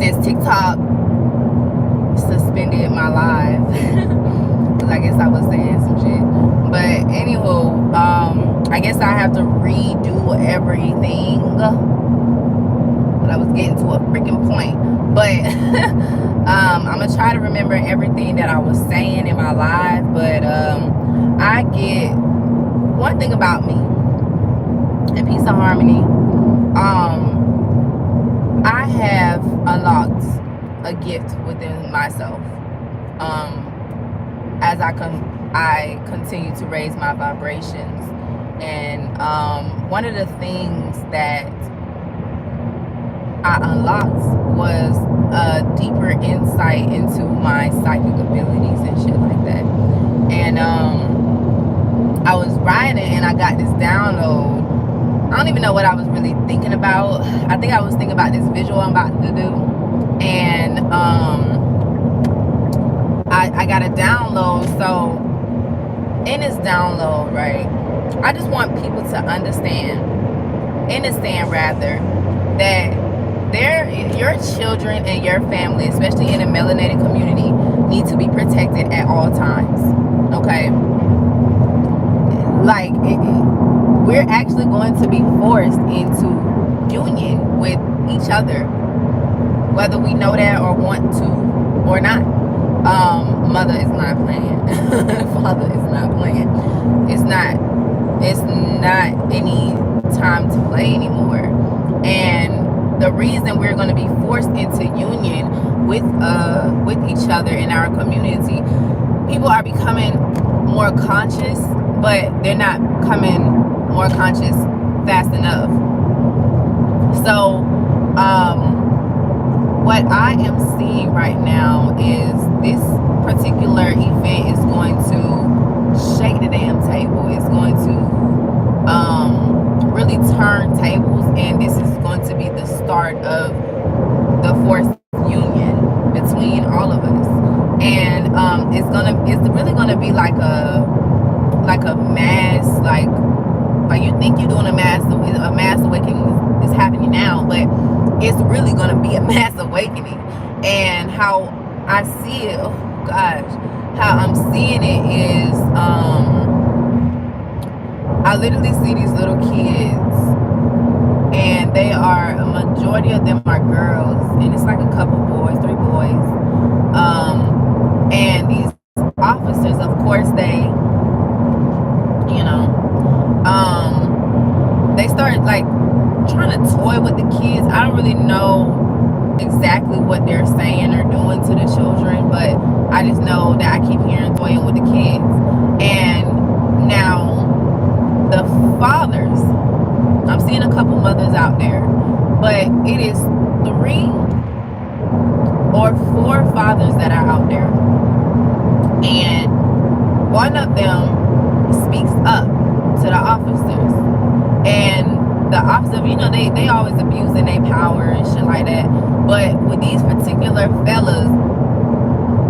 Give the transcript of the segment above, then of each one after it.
since TikTok suspended my live. Because I guess I was saying some shit. But anywho, I guess I have to redo everything. But I was getting to a freaking point. But I'm gonna try to remember everything that I was saying in my live. But I get one thing about me and peace and harmony. I have unlocked a gift within myself. As I continue to raise my vibrations, and one of the things that I unlocked was a deeper insight into my psychic abilities and shit like that. And I was writing and I got this download. I don't even know what I was really thinking about. I think I was thinking about this visual I'm about to do. And I got a download. So in this download, right, I just want people to understand rather, that your children and your family, especially in a melanated community, need to be protected at all times. Okay? Like, we're actually going to be forced into union with each other, whether we know that or want to or not. Mother is not playing. Father is not playing. It's not any time to play anymore. And the reason we're going to be forced into union with each other in our community, people are becoming more conscious, but they're not becoming more conscious fast enough. So what I am seeing right now is this particular event is going to shake the damn table. It's going to really turn tables, and this is going to be the start of the forced union between all of us. And it's really gonna be like a mass, like you think you're doing a mass awakening is happening now, but it's really gonna be a mass awakening. And how I see it, oh gosh, how I'm seeing it is I literally see these little kids, and they are, a majority of them are girls, and it's like a couple boys, 3 boys. And these officers, of course, they start like trying to toy with the kids. I don't really know exactly what they're saying or doing to the children, but I just know that I keep hearing toying with the kids. And now the fathers, I'm seeing a couple mothers out there, but it is 3 or 4 fathers that are out there, and one of them speaks up to the officers, and the officers, they always abusing their power and shit like that, but with these particular fellas,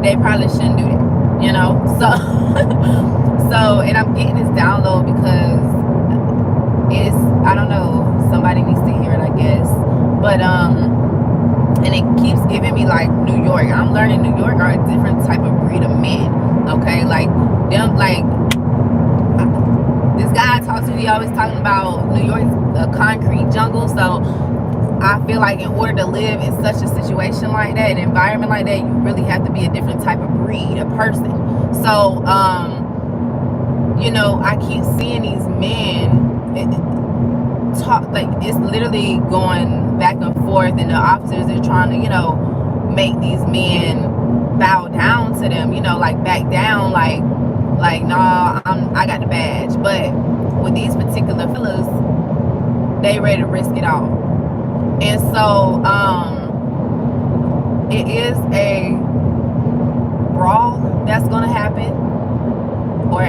they probably shouldn't do that, so and I'm getting this download because it's, I don't know, somebody needs to hear it, I guess, but and it keeps giving me like New York. I'm learning New York are a different type of breed of men, okay? Like them, like this guy I talked to, he always talking about New York's a concrete jungle. So I feel like in order to live in such a situation like that, an environment like that, you really have to be a different type of breed of person. So I keep seeing these men talk, like it's literally going back and forth, and the officers are trying to make these men bow down to them, like back down, like nah, I got the badge. But with these particular fellas, they ready to risk it all. And so it is a brawl that's going to happen, or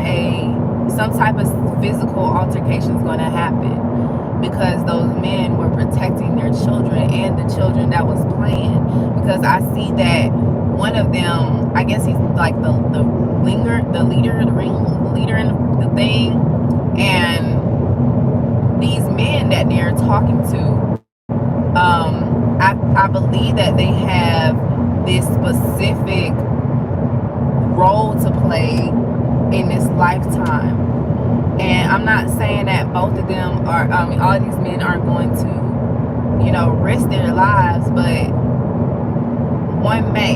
some type of physical altercation is going to happen, because those men were protecting their children and the children that was playing. Because I see that one of them, I guess he's like the leader in the thing, and these men that they're talking to, I I believe that they have this specific role to play in this lifetime. And I'm not saying that both of them are, all these men are going to, risk their lives, but one may.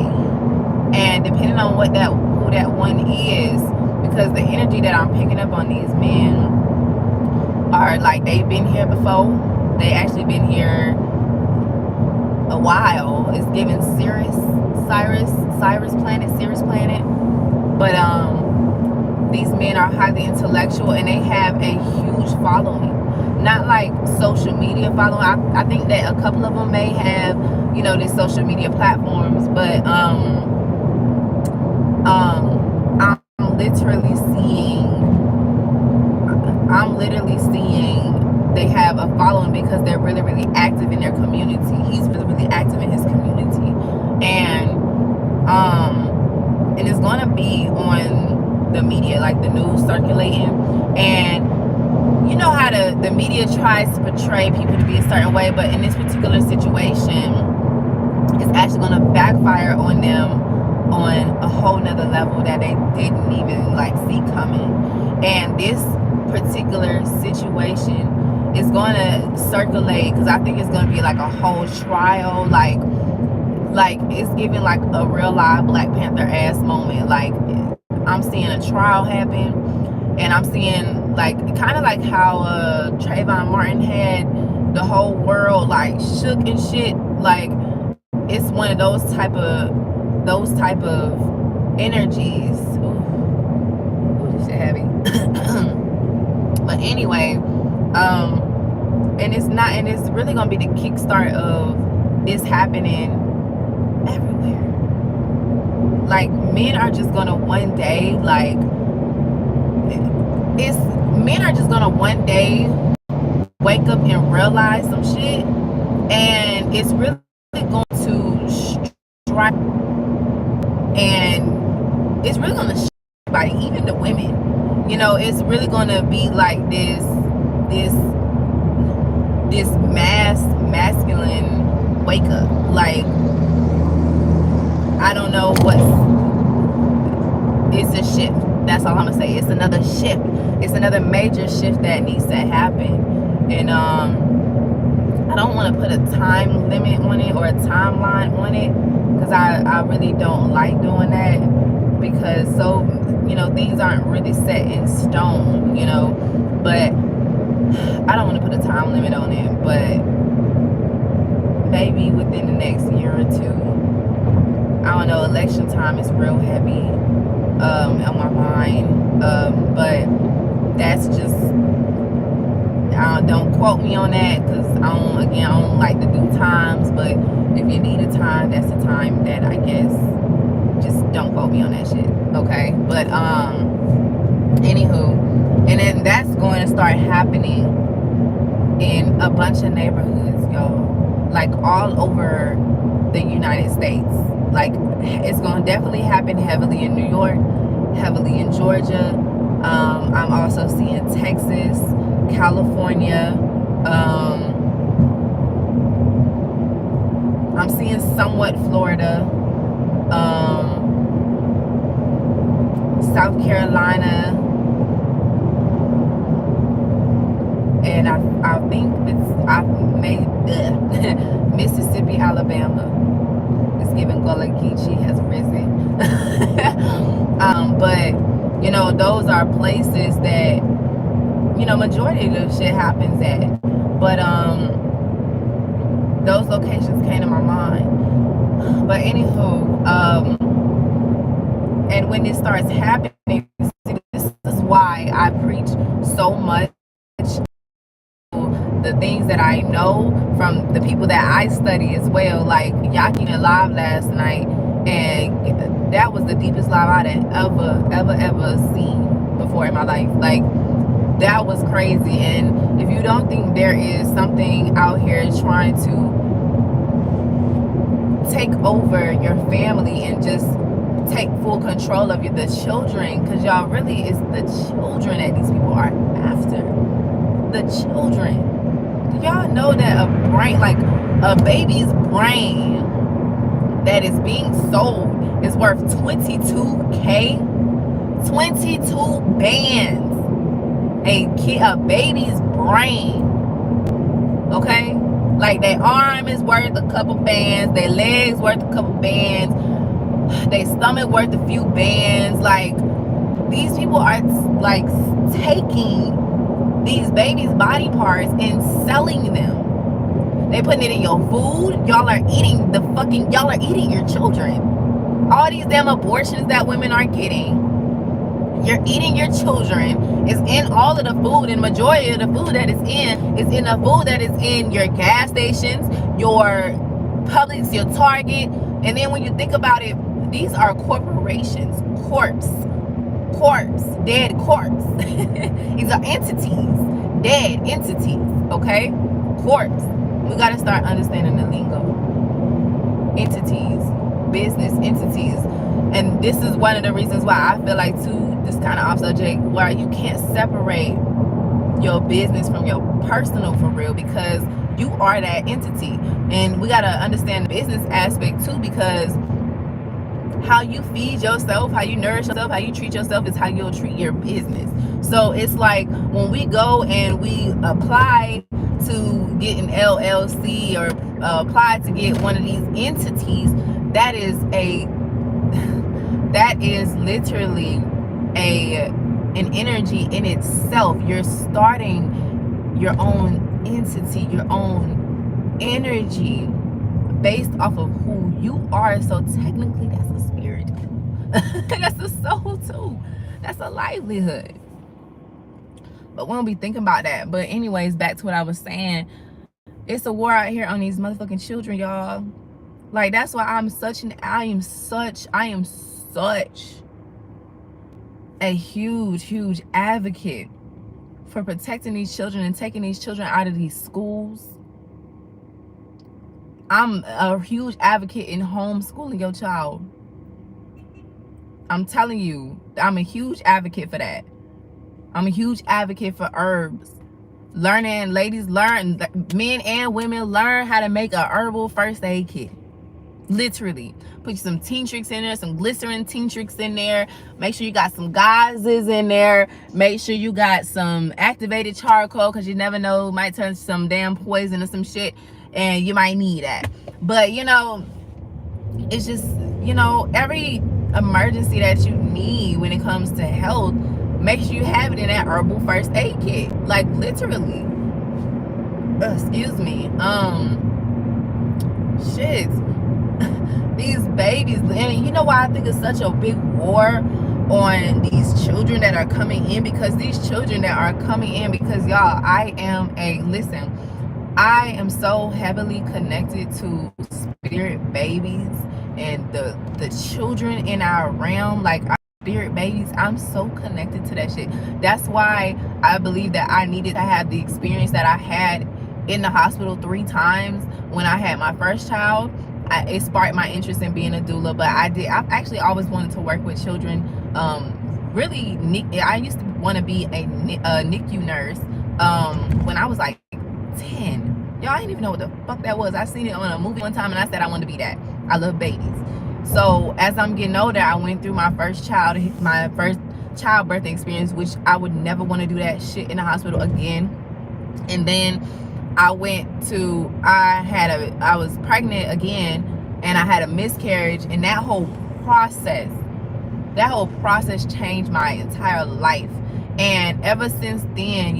And depending on who that one is, because the energy that I'm picking up on these men are like they've been here before. They actually been here a while. It's given Sirius planet. But these men are highly intellectual and they have a huge following. Not like social media following. I think that a couple of them may have, these social media platforms, but I'm literally seeing they have a following because they're really, really active in their community. He's really, really active in his community. And it's gonna be on the media, like the news circulating. And you know how the media tries to portray people to be a certain way, but in this particular situation, it's actually gonna backfire on them on a whole nother level that they didn't even see coming. And this particular situation is gonna circulate because I think it's gonna be like a whole trial, like it's giving like a real live Black Panther ass moment. Like I'm seeing a trial happen, and I'm seeing like kind of like how Trayvon Martin had the whole world like shook and shit. Like it's one of those type of energies. Ooh, this shit heavy. But anyway, and it's really gonna be the kickstart of this happening everywhere. Like men are just gonna one day wake up and realize some shit, and it's really going to strike, and it's really gonna shake everybody, even the women. It's really gonna be like this masculine wake up. Like I don't know it's a shift. That's all I'm gonna say. It's another shift. It's another major shift that needs to happen. And I don't want to put a time limit on it or a timeline on it, because I really don't like doing that, because things aren't really set in stone, but I don't want to put a time limit on it, but maybe within the next year or two. I don't know, election time is real heavy on my mind, but that's just, don't quote me on that, because I don't like to do times, but if you need a time, that's a time that I guess, just don't quote me on that shit, okay? But anywho, and then that's going to start happening in a bunch of neighborhoods, y'all, like all over the United States. Like it's going to definitely happen heavily in New York, heavily in Georgia. I'm also seeing Texas, California. I'm seeing somewhat Florida, South Carolina, and I think Mississippi, Alabama. It's giving Gullah Geechee has risen. But those are places that majority of the shit happens at. But those locations came to my mind. But anywho, and when this starts happening, this is why I preach so much the things that I know from the people that I study as well. Like Yakin live last night, and that was the deepest live I'd ever seen before in my life. Like that was crazy. And if you don't think there is something out here trying to take over your family and just take full control of the children, because y'all really is the children that these people are after. The children. Do y'all know that a brain, like A baby's brain that is being sold is worth 22K. 22 bands. A baby's brain. Okay? Like their arm is worth a couple bands, their legs worth a couple bands, their stomach worth a few bands. Like, these people are like taking these babies' body parts and selling them. They putting it in your food. Y'all are eating your children. All these damn abortions that women are getting, you're eating your children. It's in all of the food, and majority of the food that is in the food that is in your gas stations, your Publix, your Target. And then when you think about it, these are corporations. Dead corpse. These are entities, dead entities, okay? Corpse. We gotta start understanding the lingo. Entities, business entities. And this is one of the reasons why I feel like, too, this kind of off subject, where you can't separate your business from your personal for real, because you are that entity. And we gotta understand the business aspect too, because how you feed yourself, how you nourish yourself, how you treat yourself is how you'll treat your business. So it's like when we go and we apply to get an LLC or apply to get one of these entities, that is literally an energy in itself. You're starting your own entity, your own energy based off of who you are. So technically that's a spirit. That's a soul too. That's a livelihood. But we don't be thinking about that. But anyways, back to what I was saying. It's a war out here on these motherfucking children, y'all. Like, that's why I am such a huge advocate for protecting these children and taking these children out of these schools. I'm a huge advocate in homeschooling your child. I'm telling you, I'm a huge advocate for that. I'm a huge advocate for herbs. Learning, ladies, learn, men and women, learn how to make a herbal first aid kit. Literally. Put some tea tricks in there, some glycerin tea tricks in there. Make sure you got some gauzes in there. Make sure you got some activated charcoal, because you never know, might turn some damn poison or some shit, and you might need that. But it's just, every emergency that you need when it comes to health, make sure you have it in that herbal first aid kit. Like, literally. Excuse me. Shit. These babies, and you know why I think it's such a big war on these children that are coming in? Because these children that are coming in, because y'all, I am so heavily connected to spirit babies and the children in our realm, like our spirit babies. I'm so connected to that shit. That's why I believe that I needed to have the experience that I had in the hospital 3 times when I had my first child. It sparked my interest in being a doula, but I've actually always wanted to work with children. Really, I used to want to be a NICU nurse when I was like 10. Y'all, I didn't even know what the fuck that was. I seen it on a movie one time and I said I wanted to be that. I love babies. So as I'm getting older, I went through my first childbirth experience, which I would never want to do that shit in the hospital again. And then I was pregnant again, and I had a miscarriage, and that whole process changed my entire life. And ever since then,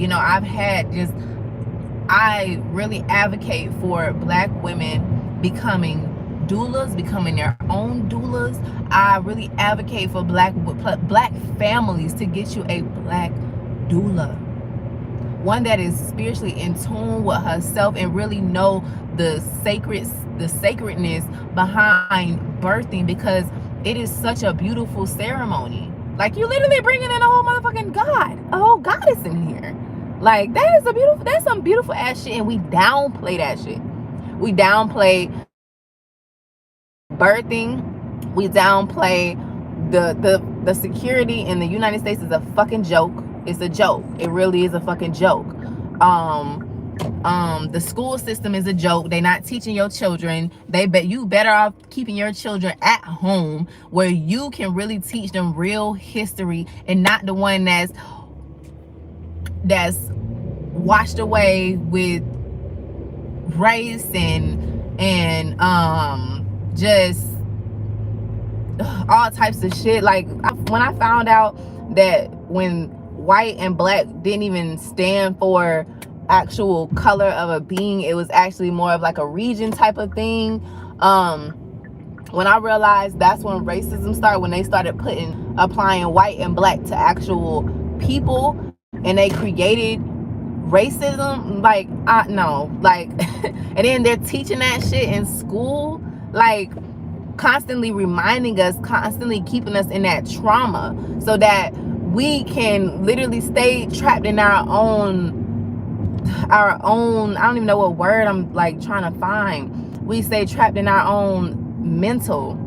I really advocate for Black women becoming doulas, becoming their own doulas. I really advocate for black families to get you a Black doula. One that is spiritually in tune with herself and really know the sacredness behind birthing, because it is such a beautiful ceremony. Like, you literally bringing in a whole motherfucking a whole goddess in here. Like, that's some beautiful ass shit, and we downplay that shit. We downplay birthing. We downplay the security in the United States is a fucking joke. It's a joke. It really is a fucking joke. The school system is a joke. They're not teaching your children. You better off keeping your children at home where you can really teach them real history, and not the one that's washed away with race and just all types of shit. Like, when I found out that when white and black didn't even stand for actual color of a being, it was actually more of like a region type of thing. When I realized that's when racism started, when they started applying white and black to actual people, and they created racism. Like, I no, like, and then they're teaching that shit in school, like constantly reminding us, constantly keeping us in that trauma, so that we can literally stay trapped in our own, I don't even know what word I'm like trying to find. We stay trapped in our own mental,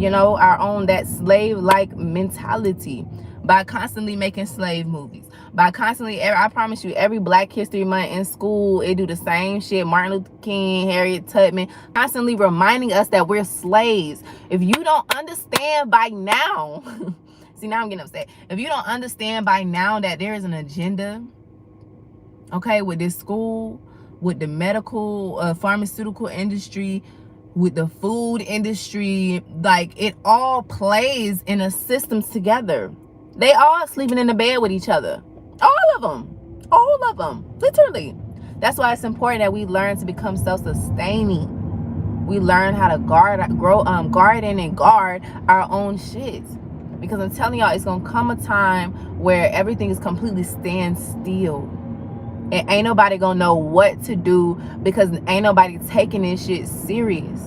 our own, that slave like mentality, by constantly making slave movies, by constantly, I promise you, every Black History Month in school, it do the same shit. Martin Luther King, Harriet Tubman, constantly reminding us that we're slaves. If you don't understand by now, see, now I'm getting upset. If you don't understand by now that there is an agenda, okay, with this school, with the medical, pharmaceutical industry, with the food industry, like, it all plays in a systems together. They all sleeping in the bed with each other, all of them, literally. That's why it's important that we learn to become self-sustaining. We learn how to garden and guard our own shit, because I'm telling y'all, it's gonna come a time where everything is completely stand still. And ain't nobody gonna know what to do, because ain't nobody taking this shit serious.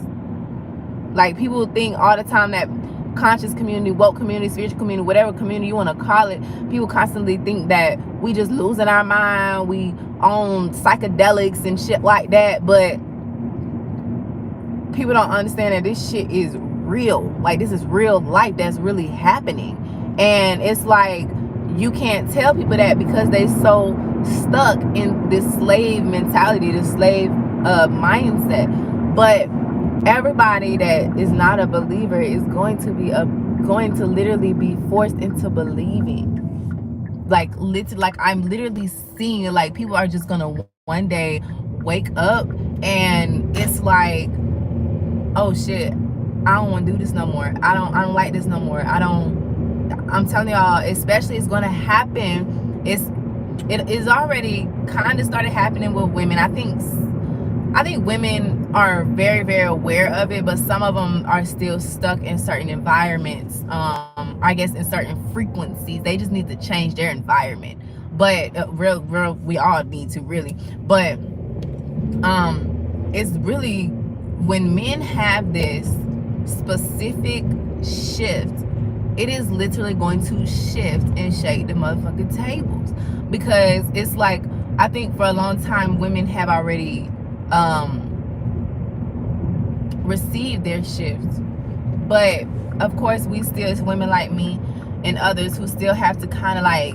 Like, people think all the time that conscious community, woke community, spiritual community, whatever community you want to call it, people constantly think that we just losing our mind, we on psychedelics and shit like that. But people don't understand that this shit is real. Like, this is real life that's really happening. And it's like, you can't tell people that, because they so stuck in this slave mentality, this slave mindset. But everybody that is not a believer is going to literally be forced into believing. Like, I'm literally seeing it. Like, people are just gonna one day wake up, and it's like, oh shit, I don't want to do this no more. I don't like this no more. I'm telling y'all, especially, it's gonna happen. It is already kind of started happening with women. I think women are very, very aware of it, but some of them are still stuck in certain environments. I guess in certain frequencies, they just need to change their environment. But we all need to, really. But it's really, when men have this specific shift, it is literally going to shift and shake the motherfucking tables. Because it's like, I think for a long time, women have already received their shift. But of course, we still, as women like me and others, who still have to kind of like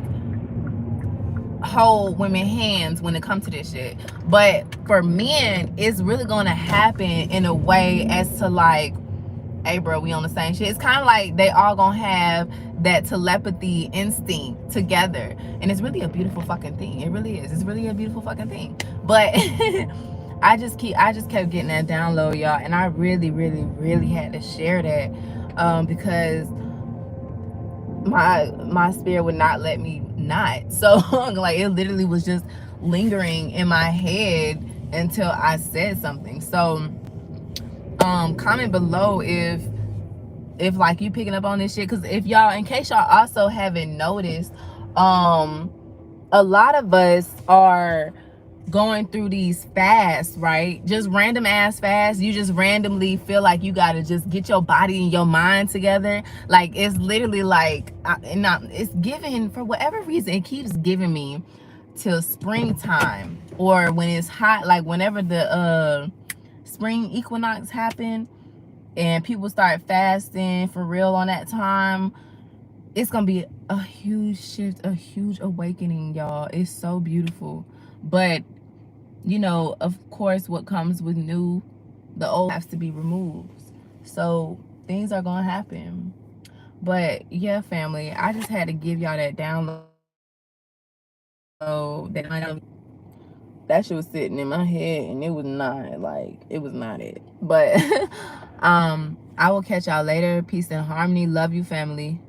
hold women hands when it comes to this shit. But for men, it's really going to happen in a way as to like, hey bro, we on the same shit. It's kind of like they all gonna have that telepathy instinct together, and it's really a beautiful fucking thing. It really is. It's really a beautiful fucking thing. But I just kept getting that download, y'all, and I really, really, really had to share that, because my spirit would not let me not. So like, it literally was just lingering in my head until I said something. So comment below if like you picking up on this shit, because if y'all, in case y'all also haven't noticed, a lot of us are going through these fasts, right? Just random ass fasts. You just randomly feel like you gotta just get your body and your mind together. Like, it's literally like, it's given, for whatever reason, it keeps giving me till springtime, or when it's hot, like whenever the spring equinox happen and people start fasting for real on that time, it's gonna be a huge shift, a huge awakening, y'all. It's so beautiful. But you know, of course, what comes with new, the old has to be removed. So things are gonna happen. But yeah, family, I just had to give y'all that download. That shit was sitting in my head, and it was not like, it was not it. But I will catch y'all later. Peace and harmony. Love you, family.